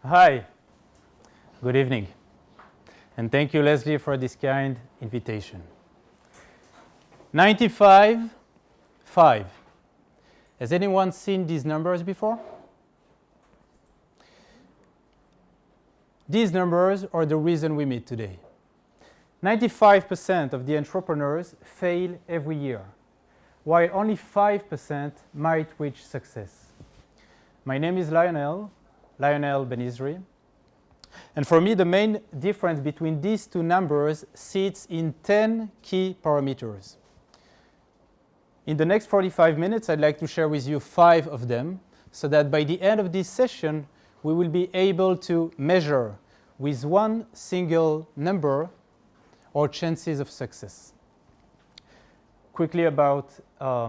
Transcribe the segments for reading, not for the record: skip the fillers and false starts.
Hi, good evening, and thank you, Leslie, for this kind invitation. 95, 5. Has anyone seen these numbers before? These numbers are the reason we meet today. 95% of the entrepreneurs fail every year, while only 5% might reach success. My name is Lionel Benizri, and for me the main difference between these two numbers sits in 10 key parameters. In the next 45 minutes, I'd like to share with you 5 of them, so that by the end of this session, we will be able to measure with one single number our chances of success. Quickly about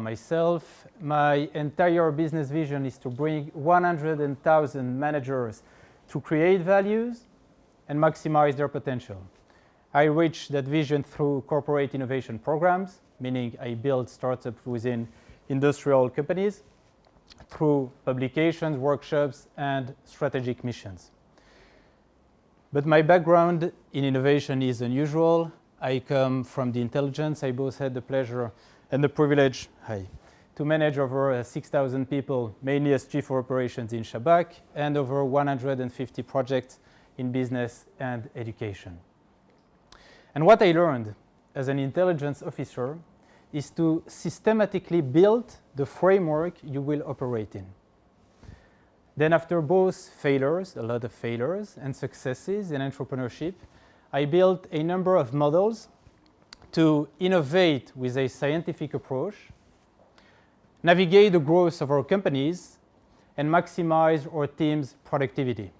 myself, my entire business vision is to bring 100,000 managers to create values and maximize their potential. I reach that vision through corporate innovation programs, meaning I build startups within industrial companies, through publications, workshops, and strategic missions. But my background in innovation is unusual. I come from the intelligence. I both had the pleasure and the privilege to manage over 6,000 people, mainly as chief of operations in Shabak, and over 150 projects in business and education. And what I learned as an intelligence officer is to systematically build the framework you will operate in. Then after both failures, a lot of failures, and successes in entrepreneurship, I built a number of models to innovate with a scientific approach, navigate the growth of our companies, and maximize our team's productivity.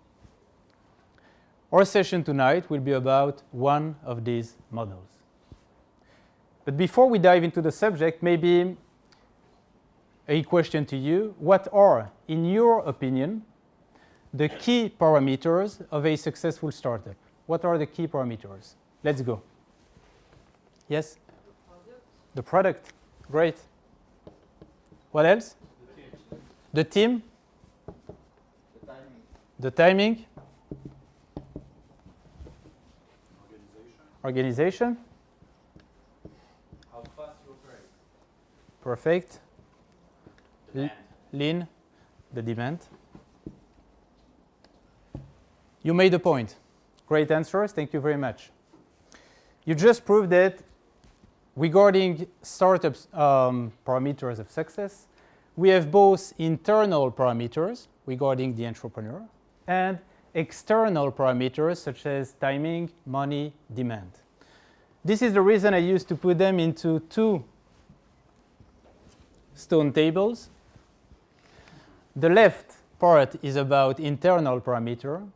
Our session tonight will be about one of these models. But before we dive into the subject, maybe a question to you. What are, in your opinion, the key parameters of a successful startup? What are the key parameters? Let's go. Yes? The product. Great. What else? The team. The timing. Organization. How fast you operate. Perfect. Demand. Lean. The demand. You made a point. Great answers. Thank you very much. You just proved that regarding startups' parameters of success, we have both internal parameters regarding the entrepreneur and external parameters such as timing, money, demand. This is the reason I used to put them into 2 stone tables. The left part is about internal parameter.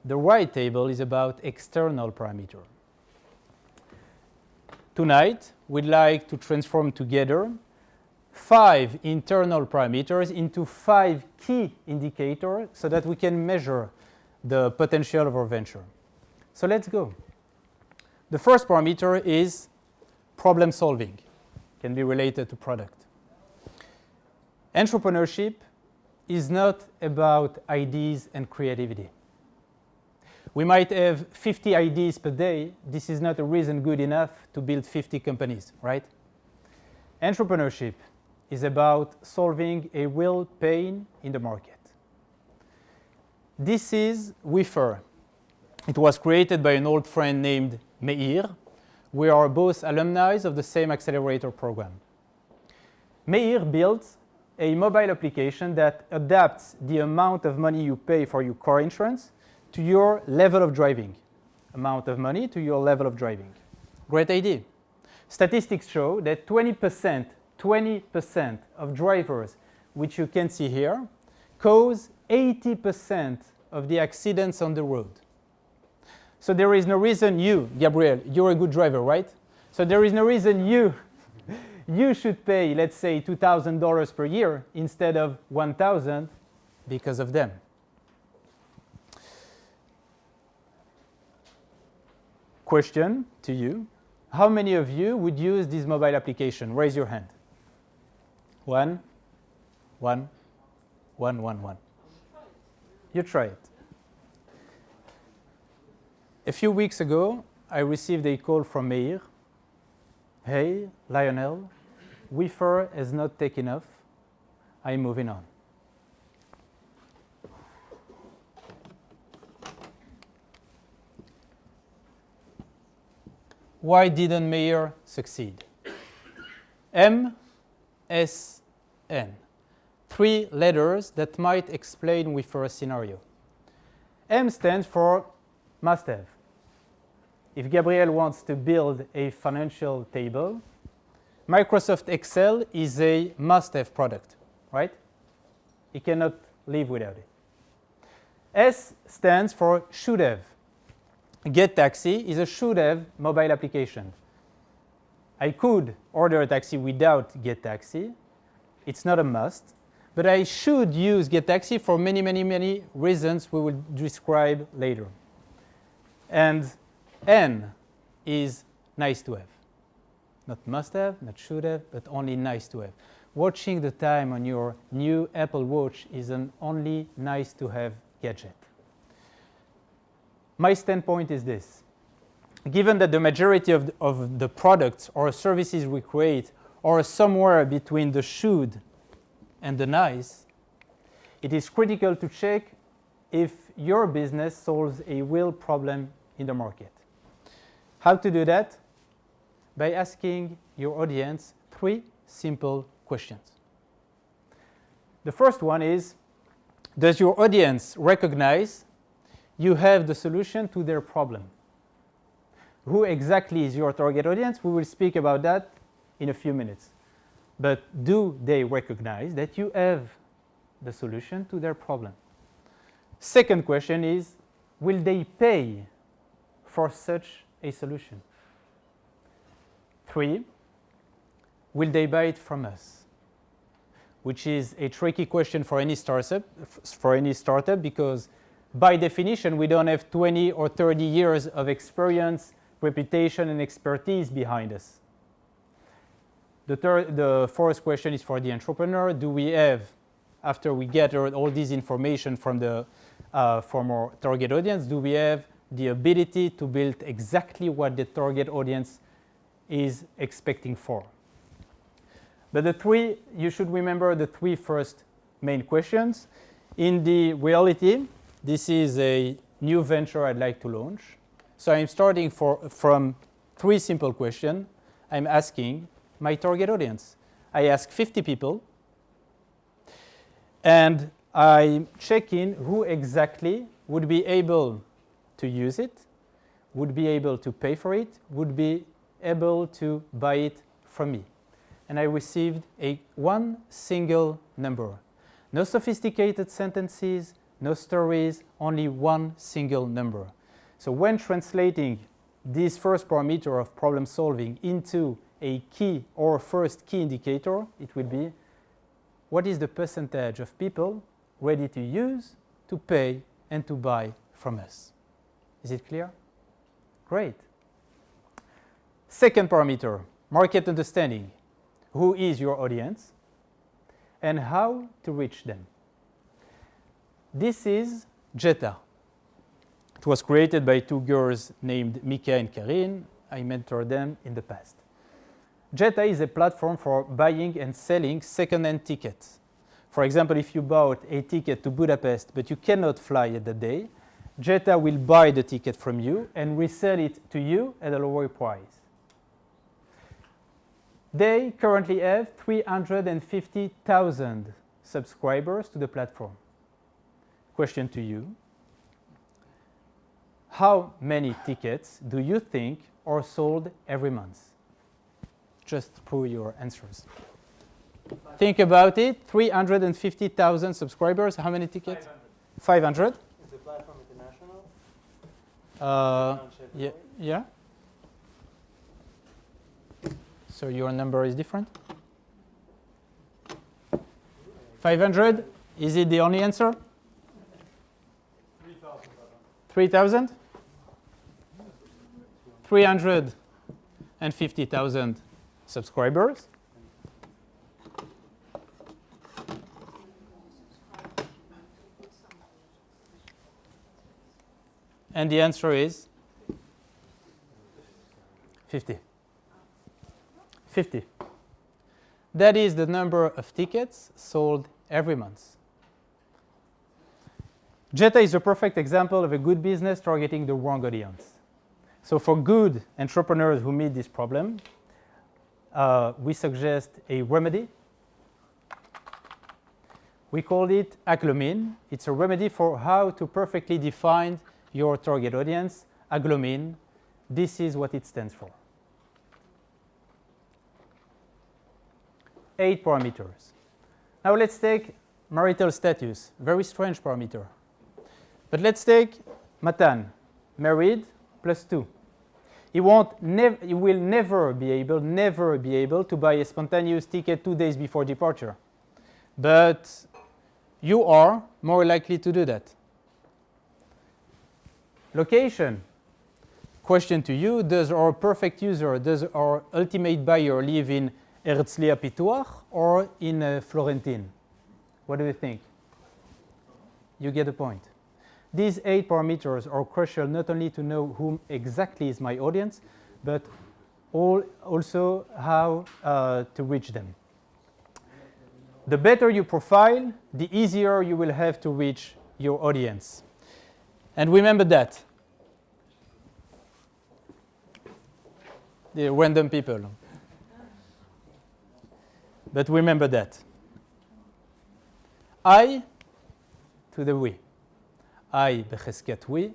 The right table is about external parameter. Tonight, we'd like to transform together 5 internal parameters into 5 key indicators so that we can measure the potential of our venture. So let's go. The first parameter is problem solving. Can be related to product. Entrepreneurship is not about ideas and creativity. We might have 50 ideas per day. This is not a reason good enough to build 50 companies, right? Entrepreneurship is about solving a real pain in the market. This is Wiffer. It was created by an old friend named Meir. We are both alumni of the same accelerator program. Meir built a mobile application that adapts the amount of money you pay for your car insurance to your level of driving. Amount of money to your level of driving. Great idea. Statistics show that 20% of drivers, which you can see here, cause 80% of the accidents on the road. So there is no reason you, Gabriel, you're a good driver, right? So there is no reason you should pay, let's say, $2,000 per year instead of $1,000 because of them. Question to you. How many of you would use this mobile application? Raise your hand. One. You try it. A few weeks ago, I received a call from Meir. Hey, Lionel, Wayfair has not taken off. I'm moving on. Why didn't Meir succeed? M, S, N. 3 letters that might explain Wayfair's scenario. M stands for must-have. If Gabriel wants to build a financial table, Microsoft Excel is a must-have product, right? He cannot live without it. S stands for should-have. Get Taxi is a should-have mobile application. I could order a taxi without Get Taxi. It's not a must, but I should use Get Taxi for many, many, many reasons we will describe later. And N is nice to have. Not must have, not should have, but only nice to have. Watching the time on your new Apple Watch is an only nice to have gadget. My standpoint is this. Given that the majority of the products or services we create are somewhere between the should and the nice, it is critical to check if your business solves a real problem in the market. How to do that? By asking your audience 3 simple questions. The first one is, does your audience recognize you have the solution to their problem? Who exactly is your target audience? We will speak about that in a few minutes. But do they recognize that you have the solution to their problem? Second question is, will they pay for such a solution? 3, will they buy it from us? Which is a tricky question for any startup because by definition we don't have 20 or 30 years of experience, reputation, and expertise behind us. The fourth question is for the entrepreneur. Do we have, after we gather all this information from our target audience, do we have the ability to build exactly what the target audience is expecting for? But you should remember the 3 first main questions. In the reality, this is a new venture I'd like to launch. So I'm starting from 3 simple questions. I'm asking my target audience. I ask 50 people, and I'm checking who exactly would be able to use it, would be able to pay for it, would be able to buy it from me. And I received one single number. No sophisticated sentences, no stories, only one single number. So when translating this first parameter of problem solving into a key or first key indicator, it will be what is the percentage of people ready to use, to pay, and to buy from us. Is it clear? Great. Second parameter, market understanding. Who is your audience and how to reach them? This is Jetta. It was created by 2 girls named Mika and Karin. I mentored them in the past. Jetta is a platform for buying and selling second-hand tickets. For example, if you bought a ticket to Budapest but you cannot fly at that day, Jetta will buy the ticket from you and resell it to you at a lower price. They currently have 350,000 subscribers to the platform. Question to you. How many tickets do you think are sold every month? Just through your answers. Think about it. 350,000 subscribers. How many tickets? 500. Is the platform international? Yeah. So your number is different? 500? Is it the only answer? 3,000? 350,000 subscribers. And the answer is 50. 50. That is the number of tickets sold every month. Jetta is a perfect example of a good business targeting the wrong audience. So for good entrepreneurs who meet this problem, we suggest a remedy. We call it Agglomine. It's a remedy for how to perfectly define your target audience. Agglomine, this is what it stands for. 8 parameters. Now let's take marital status, very strange parameter. But let's take Matan, married plus 2. He will never be able to buy a spontaneous ticket 2 days before departure. But you are more likely to do that. Location. Question to you, does our perfect user, does our ultimate buyer live in Herzliya-Pituach or in Florentine? What do you think? You get the point. These 8 parameters are crucial not only to know whom exactly is my audience, but also how to reach them. The better you profile, the easier you will have to reach your audience. And remember that. The random people. But remember that. I to the we. I בחזקת we.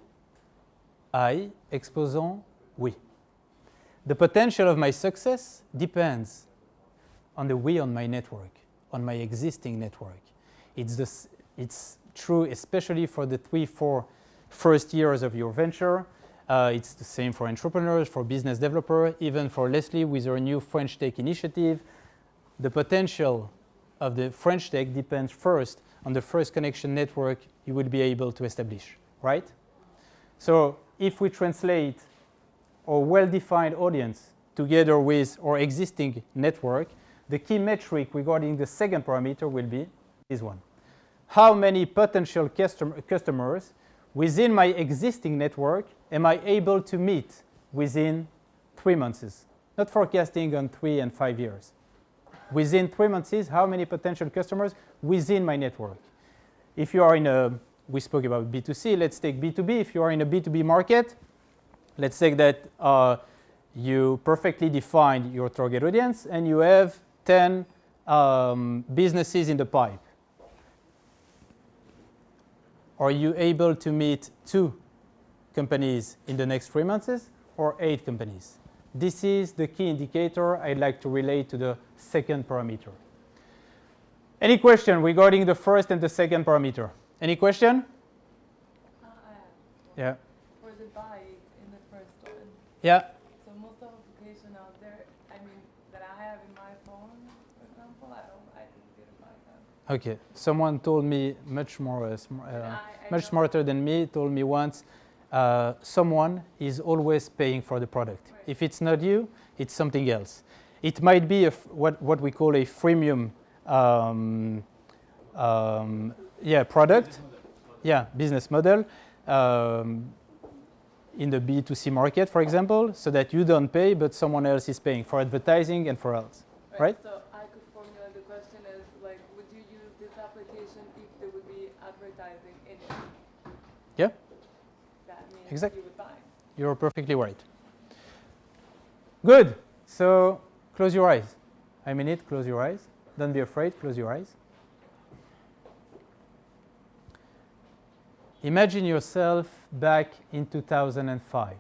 I exposant we. The potential of my success depends on the we on my network, on my existing network. It's true especially for the 3-4 first years of your venture. It's the same for entrepreneurs, for business developers, even for Leslie with her new French Tech initiative. The potential of the French Tech depends first on the first connection network you will be able to establish, right? So if we translate our well-defined audience together with our existing network, the key metric regarding the second parameter will be this one. How many potential customers within my existing network am I able to meet within 3 months? Not forecasting on 3 and 5 years. Within 3 months, how many potential customers within my network? If you are in a, we spoke about B2C, let's take B2B. If you are in a B2B market, let's take that you perfectly defined your target audience and you have 10 businesses in the pipe. Are you able to meet 2 companies in the next 3 months or 8 companies? This is the key indicator I'd like to relate to the second parameter. Any question regarding the first and the second parameter? Any question? Yeah. For the buy in the first one. Yeah. So most of the application out there, I mean, that I have in my phone, for example, I didn't get a buy them. Okay. Someone told me much smarter than me. Told me once, someone is always paying for the product. Right. If it's not you, it's something else. It might be what we call a freemium product. Yeah, business model. In the B2C market, for example, so that you don't pay, but someone else is paying for advertising and for else, right? So I could formulate the question as, like, would you use this application if there would be advertising in it? Yeah. That means Exactly. you would buy. You're perfectly right. Good. So close your eyes. I mean it, close your eyes. Don't be afraid, close your eyes. Imagine yourself back in 2005.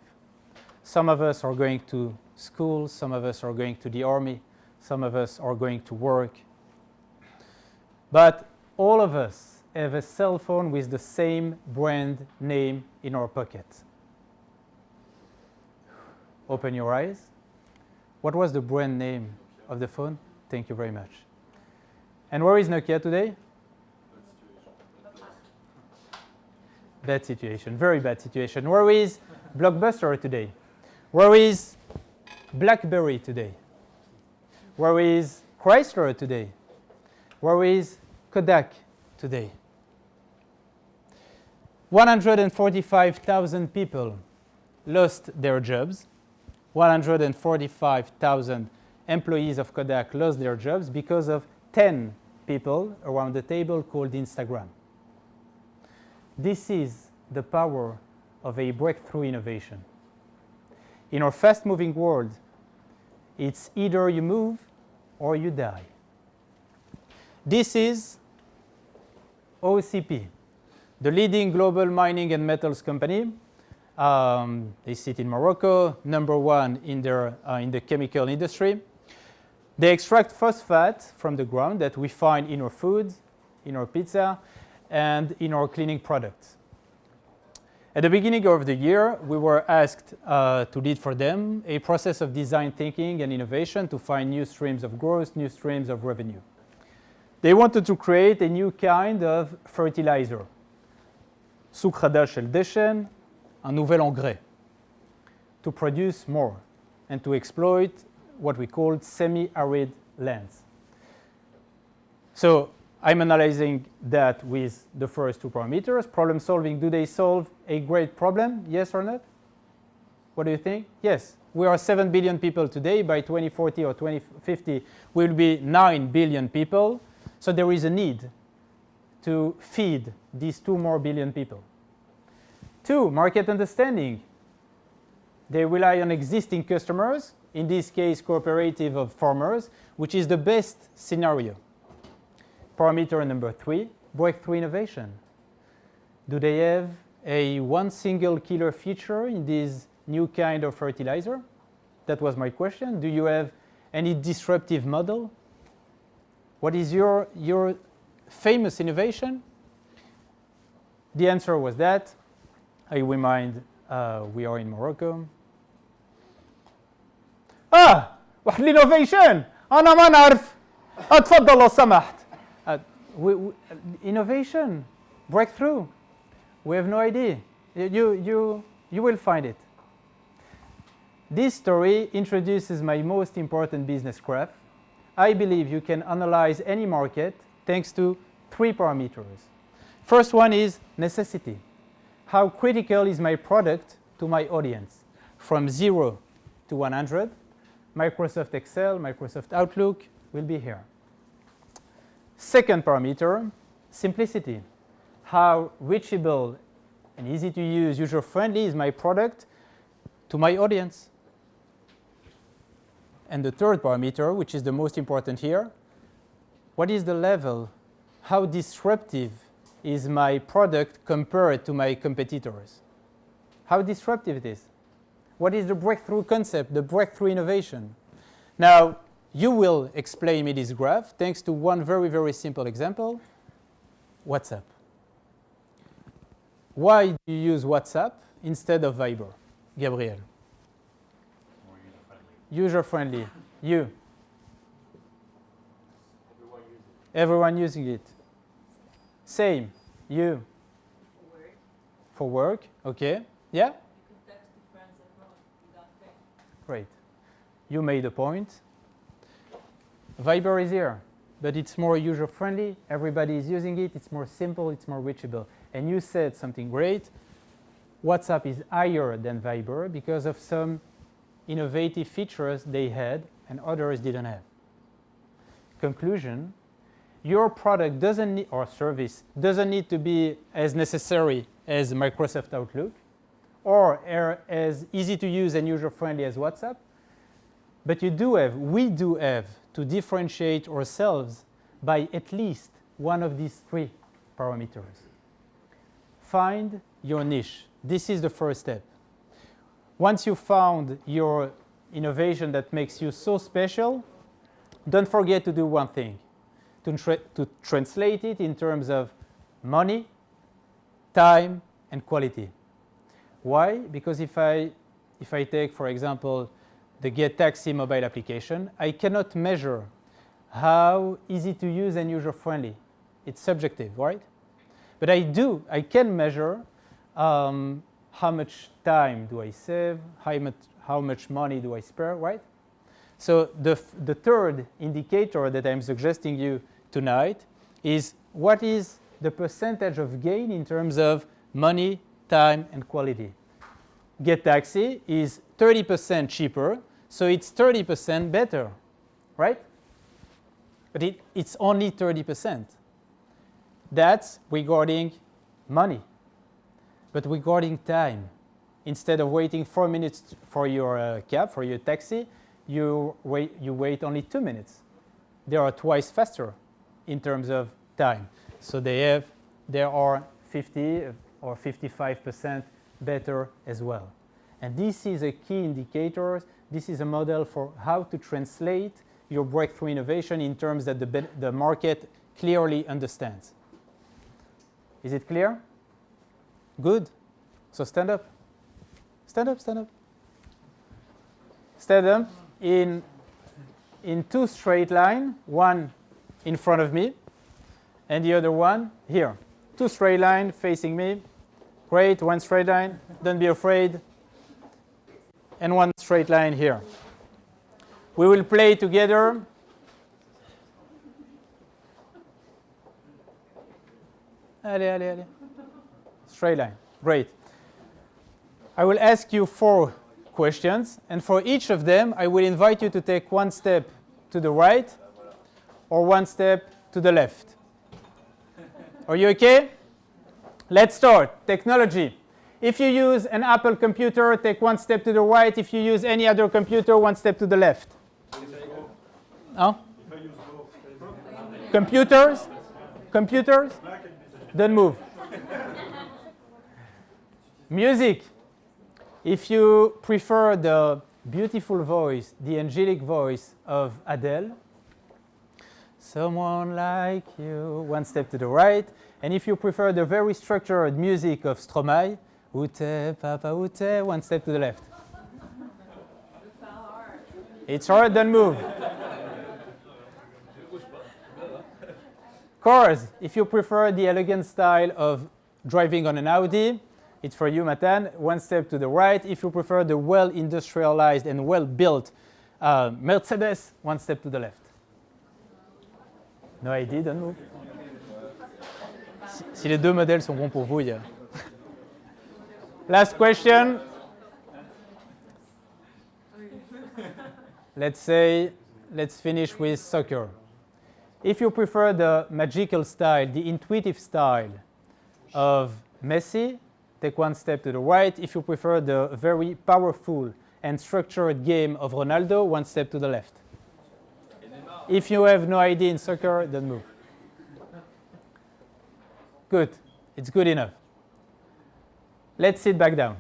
Some of us are going to school, some of us are going to the army, some of us are going to work. But all of us have a cell phone with the same brand name in our pocket. Open your eyes. What was the brand name of the phone? Thank you very much. And where is Nokia today? Bad situation, very bad situation. Where is Blockbuster today? Where is BlackBerry today? Where is Chrysler today? Where is Kodak today? 145,000 people lost their jobs 145,000 employees of Kodak lost their jobs because of 10 people around the table called Instagram. This is the power of a breakthrough innovation. In our fast-moving world, it's either you move or you die. This is OCP, the leading global mining and metals company. They sit in Morocco, number one in the chemical industry. They extract phosphate from the ground that we find in our food, in our pizza, and in our cleaning products. At the beginning of the year, we were asked to lead for them a process of design thinking and innovation to find new streams of growth, new streams of revenue. They wanted to create a new kind of fertilizer. سوق خدش الدشن, un nouvel engrais, to produce more and to exploit what we call semi-arid lands. So I'm analyzing that with the first two parameters. Problem solving, do they solve a great problem? Yes or not? What do you think? Yes. We are 7 billion people today. By 2040 or 2050, we will be 9 billion people. So there is a need to feed these 2 more billion people. 2, market understanding. They rely on existing customers, in this case cooperative of farmers, which is the best scenario. Parameter number 3, breakthrough innovation. Do they have a one single killer feature in this new kind of fertilizer? That was my question. Do you have any disruptive model? What is your famous innovation? The answer was that. I remind, we are in Morocco. واحد الانوفيشن انا ما نعرف اتفضل لو سمحت. Innovation, breakthrough. We have no idea. You will find it. This story introduces my most important business graph. I believe you can analyze any market thanks to 3 parameters. First one is necessity. How critical is my product to my audience? From 0 to 100, Microsoft Excel, Microsoft Outlook will be here. Second parameter, simplicity. How reachable and easy to use, user-friendly is my product to my audience? And the third parameter, which is the most important here, what is the level? How disruptive is my product compared to my competitors? How disruptive it is? What is the breakthrough concept, the breakthrough innovation? Now, you will explain me this graph thanks to one very, very simple example, WhatsApp. Why do you use WhatsApp instead of Viber? Gabriel. More user-friendly. User-friendly. You. Everyone uses it. Everyone using it. Same. You. For work, For work. Okay. Yeah? you can text to friends abroad without paying. Great. You made a point. Viber is here, but it's more user-friendly. Everybody is using it. It's more simple. It's more reachable. And you said something great. WhatsApp is higher than Viber because of some innovative features they had and others didn't have. Conclusion, your product doesn't need, or service doesn't need to be as necessary as Microsoft Outlook or as easy to use and user-friendly as WhatsApp. But we do have to differentiate ourselves by at least one of these 3 parameters. Find your niche. This is the first step. Once you found your innovation that makes you so special, don't forget to do one thing, to translate it in terms of money, time, and quality. Why? Because if I take, for example, the Get Taxi mobile application, I cannot measure how easy to use and user-friendly. It's subjective, right? But I can measure how much time do I save, how much money do I spare, right? So the third indicator that I'm suggesting you tonight is what is the percentage of gain in terms of money, time, and quality. Get Taxi is 30% cheaper, so it's 30% better, right? But it's only 30%. That's regarding money. But regarding time, instead of waiting 4 minutes for your cab, for your taxi, you wait only 2 minutes. They are twice faster in terms of time. So they are 50 or 55% better as well. And this is a key indicator. This is a model for how to translate your breakthrough innovation in terms that the market clearly understands. Is it clear? Good. So stand up. Stand up, stand up. Stand up in 2 straight lines, one in front of me and the other one here. 2 straight lines facing me. Great, 1 straight line. Don't be afraid. And 1 straight line here. We will play together. Allez, allez, allez. Straight line. Great. I will ask you 4 questions, and for each of them, I will invite you to take 1 step to the right or 1 step to the left. Are you okay? Let's start. Technology. If you use an Apple computer, take 1 step to the right. If you use any other computer, 1 step to the left. Oh? Computers? Computers? Don't move. Music. If you prefer the beautiful voice, the angelic voice of Adele, someone like you, 1 step to the right. And if you prefer the very structured music of Stromae, Ute, Papa Ute, 1 step to the left. It's hard, don't move. Cars. If you prefer the elegant style of driving on an Audi, it's for you, Matan. 1 step to the right. If you prefer the well-industrialized and well-built Mercedes, 1 step to the left. No ID, don't move. Si les 2 modèles sont bons pour vous, il y a... Last question. Let's finish with soccer. If you prefer the magical style, the intuitive style of Messi, take 1 step to the right. If you prefer the very powerful and structured game of Ronaldo, 1 step to the left. If you have no idea in soccer, don't move. Good. It's good enough. Let's sit back down.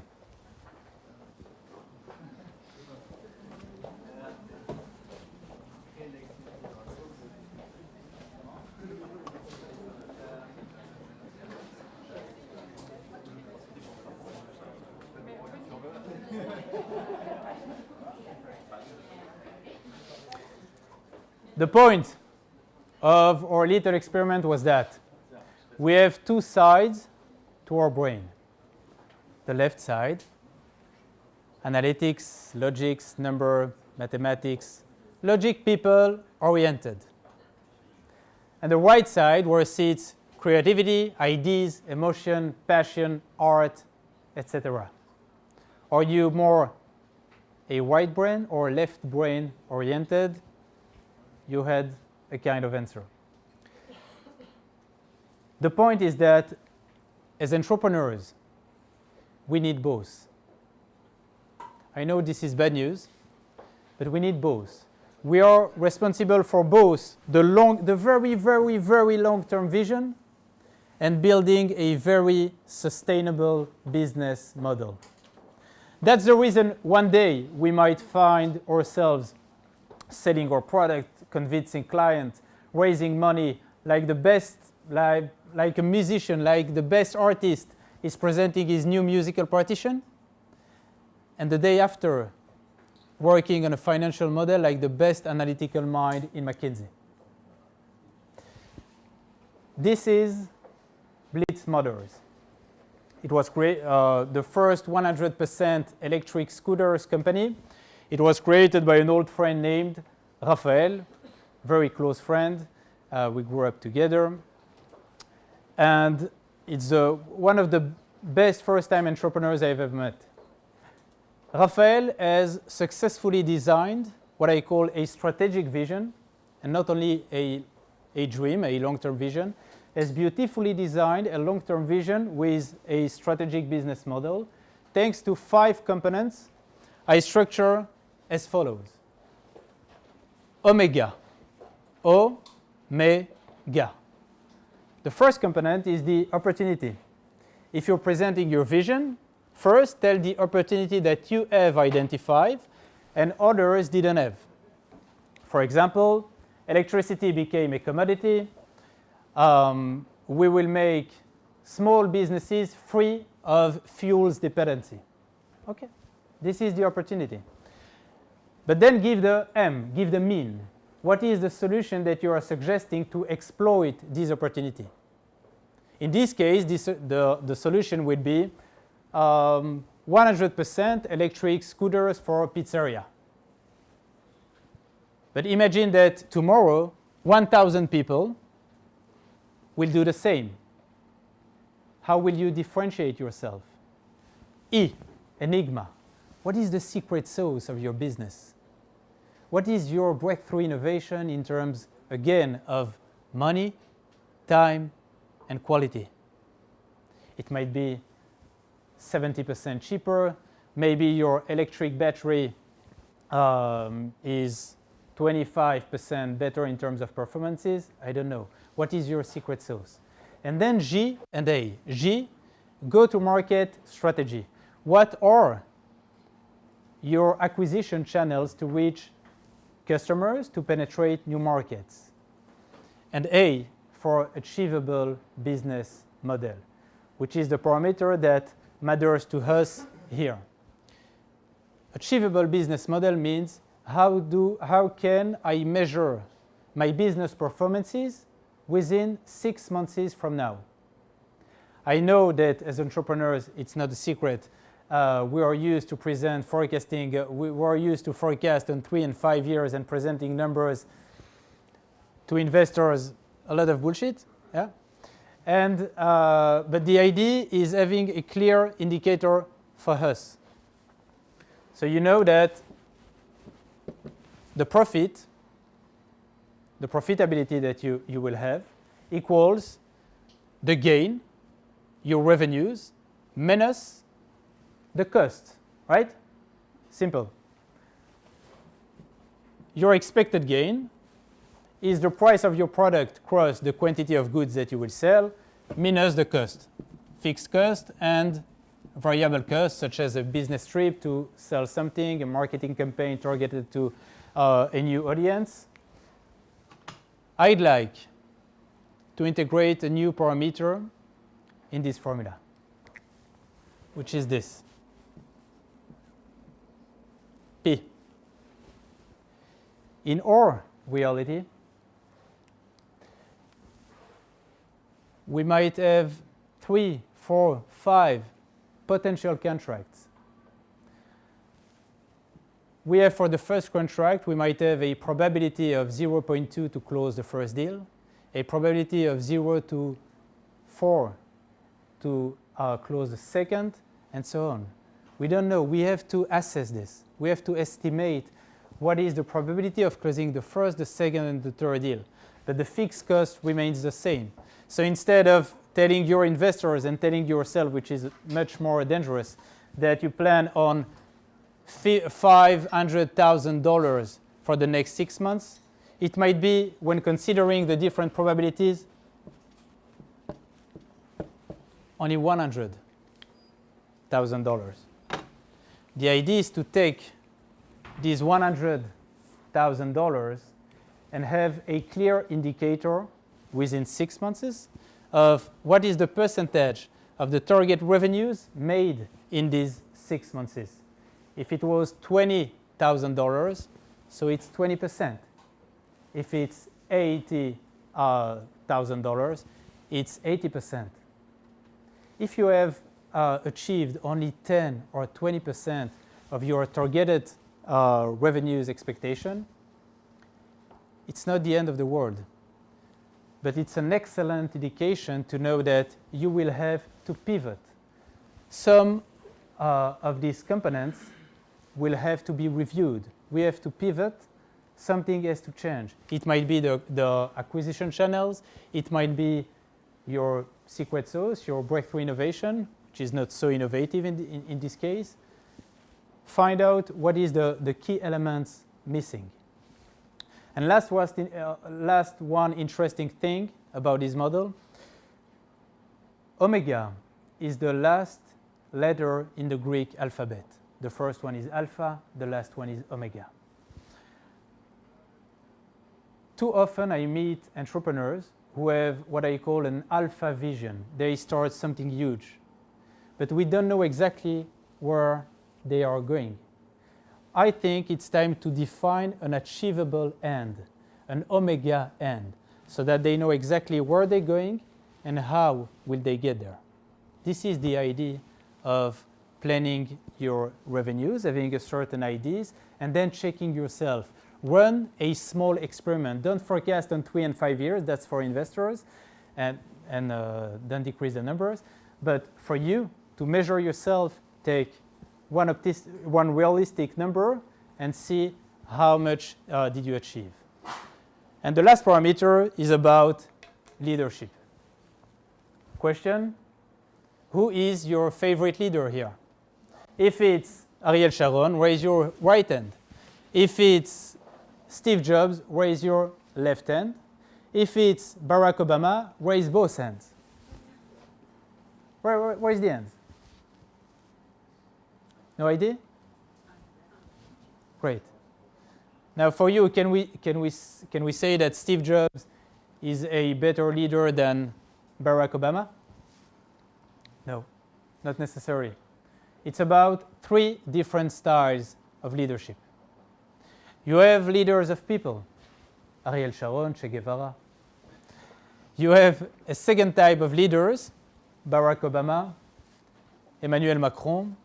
The point of our little experiment was that we have 2 sides to our brain. The left side, analytics, logics, number, mathematics, logic people oriented. And the right side where it sits creativity, ideas, emotion, passion, art, etc. Are you more a right brain or left brain oriented? You had a kind of answer. The point is that as entrepreneurs, we need both. I know this is bad news, but we need both. We are responsible for both the very, very, very long-term vision and building a very sustainable business model. That's the reason one day we might find ourselves selling our product, convincing clients, raising money like the best, like a musician, like the best artist is presenting his new musical partition, and the day after working on a financial model like the best analytical mind in McKinsey. This is Blitz Motors. It was the first 100% electric scooters company. It was created by an old friend named Raphael, very close friend. We grew up together. And it's one of the best first-time entrepreneurs I've ever met. Raphael has successfully designed what I call a strategic vision, and not only a dream, a long-term vision, has beautifully designed a long-term vision with a strategic business model. Thanks to 5 components, I structure as follows. Omega. O-me-ga. The first component is the opportunity. If you're presenting your vision, first tell the opportunity that you have identified and others didn't have. For example, electricity became a commodity. We will make small businesses free of fuels dependency. Okay, this is the opportunity. But then give the M, give the mean. What is the solution that you are suggesting to exploit this opportunity? In this case, the solution would be 100% electric scooters for pizzeria. But imagine that tomorrow, 1,000 people will do the same. How will you differentiate yourself? E, enigma. What is the secret sauce of your business? What is your breakthrough innovation in terms, again, of money, time, and quality? It might be 70% cheaper. Maybe your electric battery is 25% better in terms of performances. I don't know. What is your secret sauce? And then G and A. G, go-to-market strategy. What are your acquisition channels to reach customers, to penetrate new markets? And A, for achievable business model, which is the parameter that matters to us here. Achievable business model means how can I measure my business performances within 6 months from now? I know that as entrepreneurs, it's not a secret. We are used to present forecasting. We are used to forecast on 3 and 5 years and presenting numbers to investors. A lot of bullshit. Yeah. And but the idea is having a clear indicator for us. So you know that the profitability that you will have equals the gain, your revenues, minus the cost, right? Simple. Your expected gain is the price of your product cross the quantity of goods that you will sell, minus the cost, fixed cost and variable costs, such as a business trip to sell something, a marketing campaign targeted to a new audience. I'd like to integrate a new parameter in this formula, which is this. P. In our reality, we might have 3, 4, 5 potential contracts. We have for the first contract, we might have a probability of 0.2 to close the first deal, a probability of 0 to 4 to close the second, and so on. We don't know. We have to assess this. We have to estimate what is the probability of closing the first, the second, and the third deal. But the fixed cost remains the same. So instead of telling your investors and telling yourself, which is much more dangerous, that you plan on $500,000 for the next 6 months, it might be, when considering the different probabilities, only $100,000. The idea is to take these $100,000 and have a clear indicator within 6 months of what is the percentage of the target revenues made in these 6 months. If it was $20,000, so it's 20%. If it's $80,000, it's 80%. If you have achieved only 10 or 20% of your targeted revenues expectation, it's not the end of the world. But it's an excellent indication to know that you will have to pivot. Some of these components will have to be reviewed. We have to pivot. Something has to change. It might be the acquisition channels. It might be your secret sauce, your breakthrough innovation, which is not so innovative in this case. Find out what is the key elements missing. And last one interesting thing about this model, omega is the last letter in the Greek alphabet. The first one is alpha, the last one is omega. Too often I meet entrepreneurs who have what I call an alpha vision. They start something huge, but we don't know exactly where they are going. I think it's time to define an achievable end, an omega end, so that they know exactly where they're going and how will they get there. This is the idea of planning your revenues, having a certain ideas, and then checking yourself. Run a small experiment. Don't forecast on 3 and 5 years. That's for investors, and don't decrease the numbers. But for you to measure yourself, take one realistic number and see how much did you achieve. And the last parameter is about leadership. Question: who is your favorite leader here? If it's Ariel Sharon, raise your right hand. If it's Steve Jobs, raise your left hand. If it's Barack Obama, raise both hands. Where's the hands? No idea? Great. Now for you, can we say that Steve Jobs is a better leader than Barack Obama? No, not necessarily. It's about 3 different styles of leadership. You have leaders of people, Ariel Sharon, Che Guevara. You have a second type of leaders, Barack Obama, Emmanuel Macron.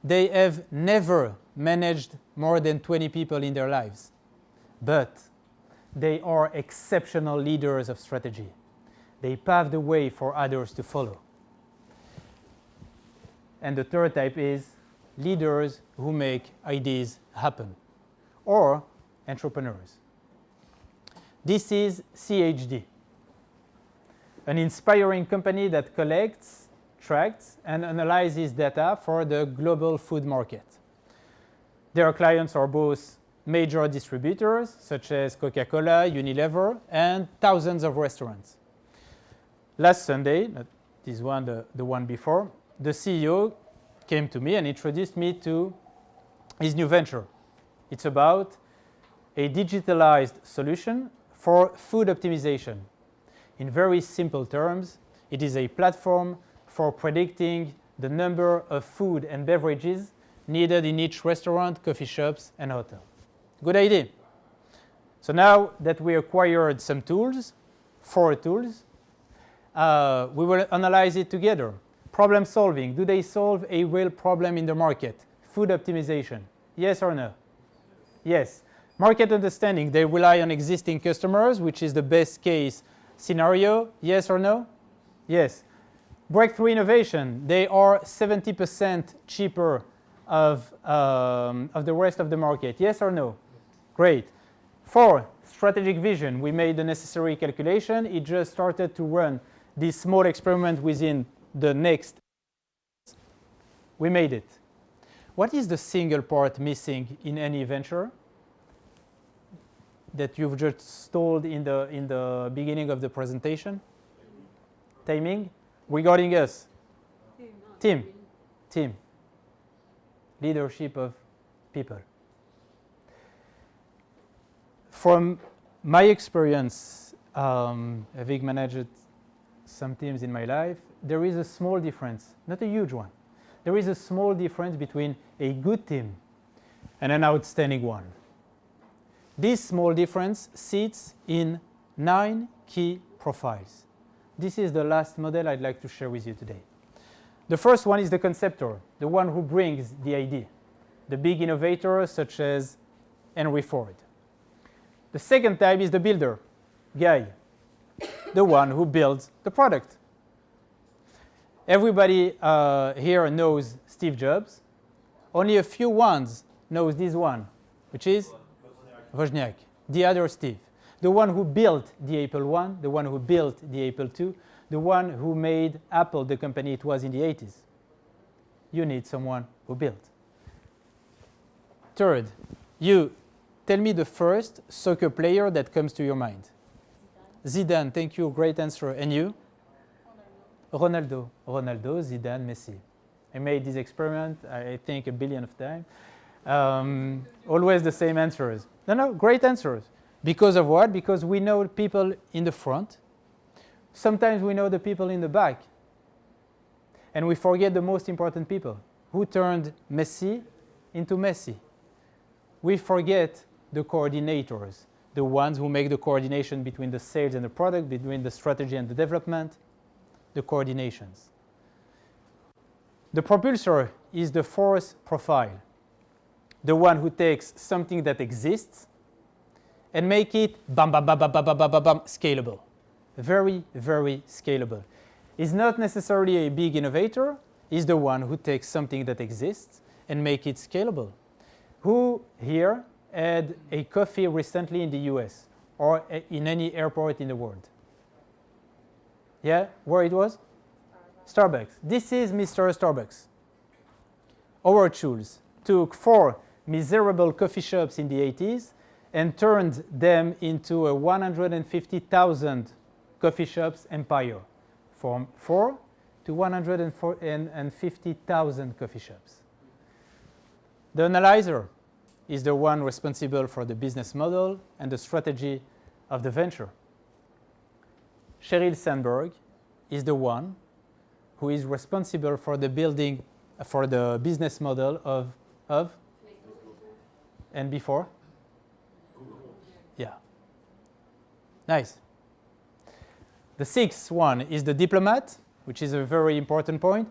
They have never managed more than 20 people in their lives, but they are exceptional leaders of strategy. They pave the way for others to follow. And the third type is leaders who make ideas happen, or entrepreneurs. This is CHD, an inspiring company that collects, tracks, and analyzes data for the global food market. Their clients are both major distributors, such as Coca-Cola, Unilever, and thousands of restaurants. Last Sunday, not this one, the one before, the CEO came to me and introduced me to his new venture. It's about a digitalized solution for food optimization. In very simple terms, it is a platform for predicting the number of food and beverages needed in each restaurant, coffee shops, and hotel. Good idea. So now that we acquired some tools, 4 tools, we will analyze it together. Problem solving. Do they solve a real problem in the market? Food optimization. Yes or no? Yes. Market understanding. They rely on existing customers, which is the best case scenario. Yes or no? Yes. Breakthrough innovation. They are 70% cheaper of the rest of the market. Yes or no? Great. 4, strategic vision. We made the necessary calculation. It just started to run this small experiment within the next. We made it. What is the single part missing in any venture that you've just told in the beginning of the presentation? Timing. Regarding us? Team. Leadership of people. From my experience, having managed some teams in my life, there is a small difference, not a huge one. There is a small difference between a good team and an outstanding one. This small difference sits in 9 key profiles. This is the last model I'd like to share with you today. The first one is the conceptor, the one who brings the idea, the big innovators such as Henry Ford. The second type is the builder, guy, the one who builds the product. Everybody here knows Steve Jobs. Only a few ones knows this one, which is Wozniak. The other Steve. The one who built the Apple I, the one who built the Apple II, the one who made Apple the company it was in the 80s. You need someone who built. Third, you tell me the first soccer player that comes to your mind. Zidane, thank you, great answer. And you? Ronaldo, Zidane, Messi. I made this experiment, I think, 1 billion of times. Always the same answers. No, great answers. Because of what? Because we know people in the front. Sometimes we know the people in the back. And we forget the most important people. Who turned Messi into Messi? We forget the coordinators, the ones who make the coordination between the sales and the product, between the strategy and the development, the coordinations. The propulsor is the force profile, the one who takes something that exists and make it scalable. Very, very scalable. Is not necessarily a big innovator, is the one who takes something that exists and make it scalable. Who here had a coffee recently in the US or in any airport in the world? Yeah, where it was? Starbucks. This is Mr. Starbucks. Howard Schultz took 4 miserable coffee shops in the 80s and turned them into a 150,000 coffee shops empire, from 4 to 150,000 coffee shops. The analyzer is the one responsible for the business model and the strategy of the venture. Sheryl Sandberg is the one who is responsible for the building, for the business model of and before? Yeah. Nice. The 6th one is the diplomat, which is a very important point.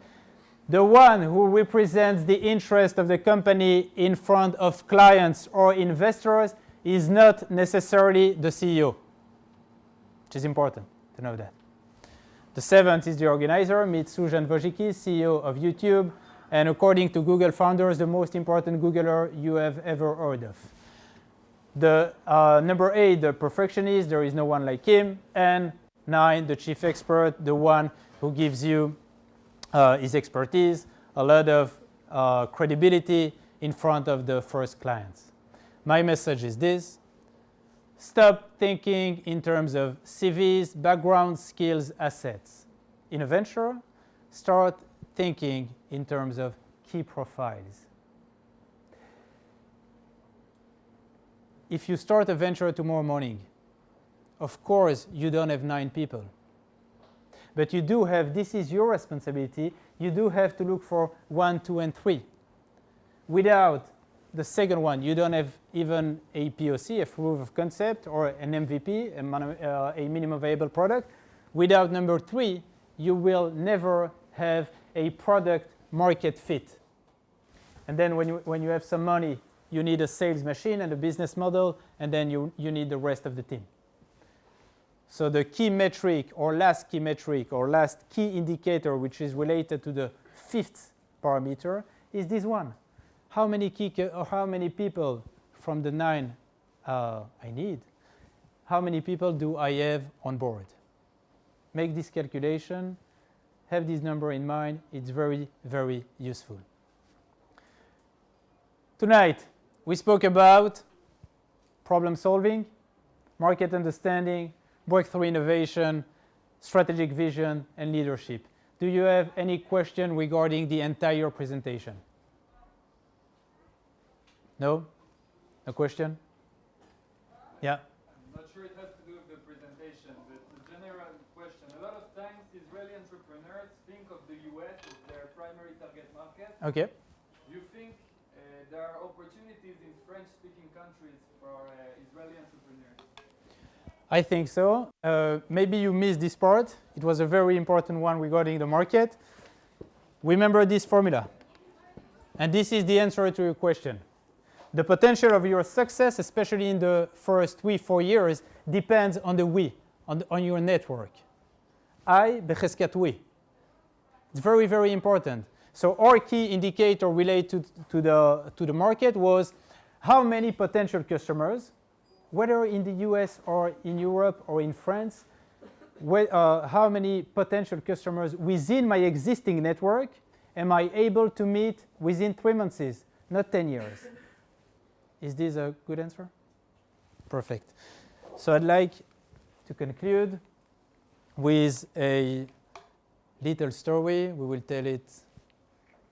The one who represents the interest of the company in front of clients or investors is not necessarily the CEO, which is important to know that. The 7th is the organizer, meet Sujan Wojcicki, CEO of YouTube, and according to Google founders, the most important Googler you have ever heard of. The number 8, the perfectionist, there is no one like him, and 9, the chief expert, the one who gives you his expertise, a lot of credibility in front of the first clients. My message is this: stop thinking in terms of CVs, background, skills, assets. In a venture, start thinking in terms of key profiles. If you start a venture tomorrow morning, of course you don't have 9 people. But you do have, this is your responsibility, you do have to look for 1, 2, and 3. Without the second one, you don't have even a POC, a proof of concept, or an MVP, a minimum viable product. Without number 3, you will never have a product market fit. And then when you have some money, you need a sales machine and a business model, and then you need the rest of the team. So the key metric or last key metric or last key indicator, which is related to the 5th parameter, is this one. How many people from the 9 I need, how many people do I have on board? Make this calculation, have this number in mind. It's very, very useful. Tonight, we spoke about problem solving, market understanding, breakthrough innovation, strategic vision, and leadership. Do you have any question regarding the entire presentation? No? No question? Yeah? I'm not sure it has to do with the presentation, but the general question. A lot of times Israeli entrepreneurs think of the US as their primary target market. Okay. Do you think there are opportunities in French-speaking countries for Israeli entrepreneurs? I think so. Maybe you missed this part. It was a very important one regarding the market. Remember this formula. And this is the answer to your question. The potential of your success, especially in the first 3-4 years, depends on the we, on your network. I, בחזקת we. It's very, very important. So our key indicator related to the market was how many potential customers, whether in the US or in Europe or in France, how many potential customers within my existing network am I able to meet within 3 months, not 10 years. Is this a good answer? Perfect. So I'd like to conclude with a little story. We will tell it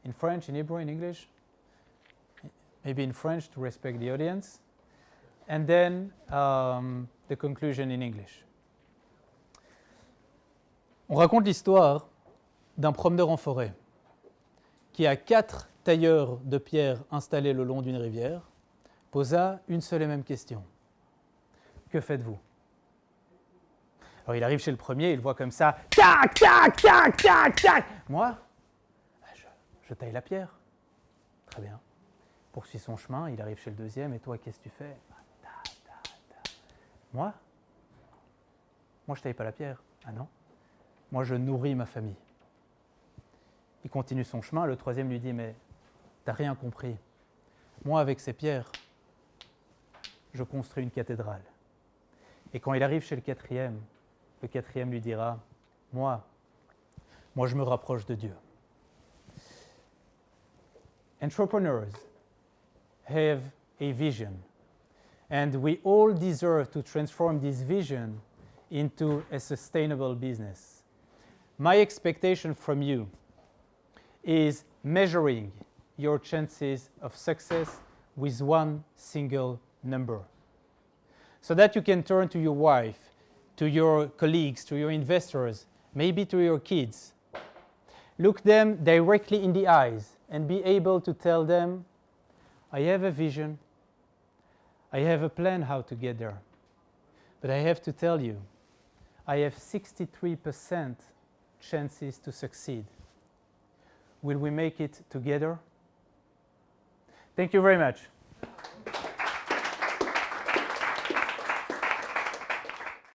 in French, in Hebrew, in English. Maybe in French to respect the audience. And then the conclusion in English. On raconte l'histoire d'un promeneur en forêt qui, à 4 tailleurs de pierre installés le long d'une rivière, posa une seule et même question. Que faites-vous? Alors il arrive chez le premier, il voit comme ça, tac, tac, tac, tac, tac. Moi, je taille la pierre. Très bien. Il poursuit son chemin, il arrive chez le deuxième, et toi, qu'est-ce que tu fais? Moi, je taille pas la pierre. Ah non? Moi, je nourris ma famille. Il continue son chemin, le troisième lui dit, mais t'as rien compris. Moi, avec ces pierres, je construis une cathédrale. Et quand il arrive chez le quatrième lui dira, moi, je me rapproche de Dieu. Entrepreneurs have a vision, and we all deserve to transform this vision into a sustainable business. My expectation from you is measuring your chances of success with one single number, so that you can turn to your wife, to your colleagues, to your investors, maybe to your kids. Look them directly in the eyes and be able to tell them, I have a vision, I have a plan how to get there, but I have to tell you, I have 63% chances to succeed. Will we make it together? Thank you very much.